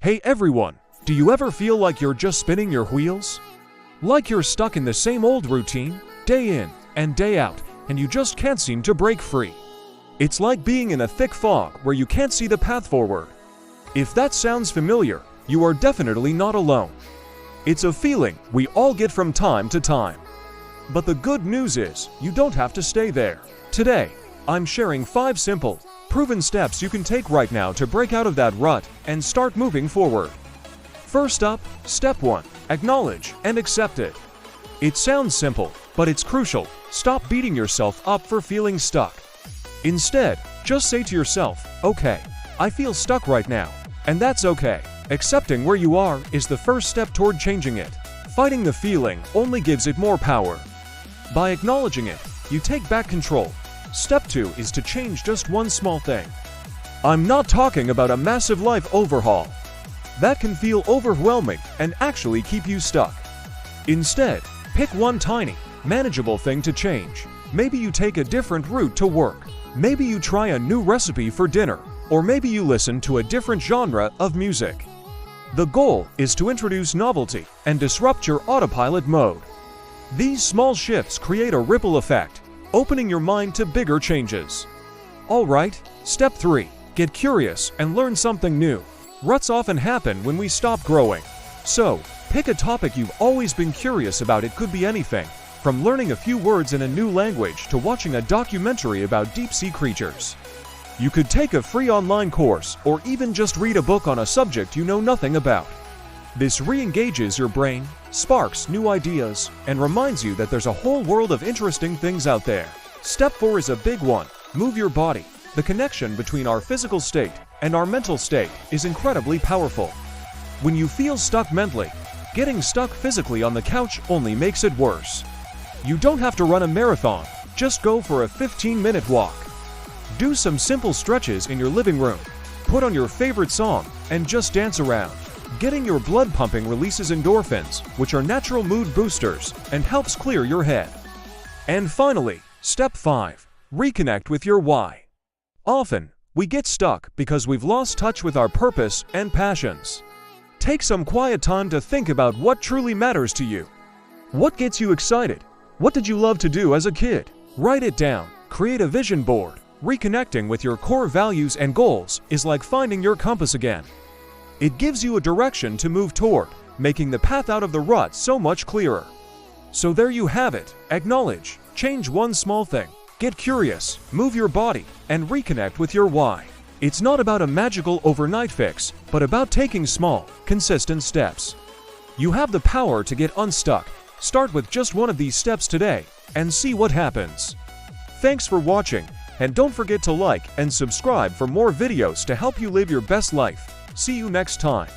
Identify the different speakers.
Speaker 1: Hey everyone, do you ever feel like you're just spinning your wheels? Like you're stuck in the same old routine, day in and day out, and you just can't seem to break free? It's like being in a thick fog where you can't see the path forward. If that sounds familiar, you are definitely not alone. It's a feeling we all get from time to time. But the good news is, you don't have to stay there. Today, I'm sharing 5 simple, proven steps you can take right now to break out of that rut and start moving forward. First up, step 1, acknowledge and accept it. It sounds simple, but it's crucial. Stop beating yourself up for feeling stuck. Instead, just say to yourself, okay, I feel stuck right now, and that's okay. Accepting where you are is the first step toward changing it. Fighting the feeling only gives it more power. By acknowledging it, you take back control. Step 2 is to change just one small thing. I'm not talking about a massive life overhaul. That can feel overwhelming and actually keep you stuck. Instead, pick one tiny, manageable thing to change. Maybe you take a different route to work. Maybe you try a new recipe for dinner. Or maybe you listen to a different genre of music. The goal is to introduce novelty and disrupt your autopilot mode. These small shifts create a ripple effect, opening your mind to bigger changes. Alright, step 3. Get curious and learn something new. Ruts often happen when we stop growing. So, pick a topic you've always been curious about. It could be anything, from learning a few words in a new language to watching a documentary about deep-sea creatures. You could take a free online course or even just read a book on a subject you know nothing about. This re-engages your brain, sparks new ideas, and reminds you that there's a whole world of interesting things out there. Step 4 is a big one. Move your body. The connection between our physical state and our mental state is incredibly powerful. When you feel stuck mentally, getting stuck physically on the couch only makes it worse. You don't have to run a marathon, just go for a 15-minute walk. Do some simple stretches in your living room. Put on your favorite song and just dance around. Getting your blood pumping releases endorphins, which are natural mood boosters, and helps clear your head. And finally, step 5. Reconnect with your why. Often, we get stuck because we've lost touch with our purpose and passions. Take some quiet time to think about what truly matters to you. What gets you excited? What did you love to do as a kid? Write it down. Create a vision board. Reconnecting with your core values and goals is like finding your compass again. It gives you a direction to move toward, making the path out of the rut so much clearer. So there you have it. Acknowledge, change one small thing, get curious, move your body, and reconnect with your why. It's not about a magical overnight fix, but about taking small, consistent steps. You have the power to get unstuck. Start with just one of these steps today, and see what happens. Thanks for watching, and don't forget to like and subscribe for more videos to help you live your best life. See you next time.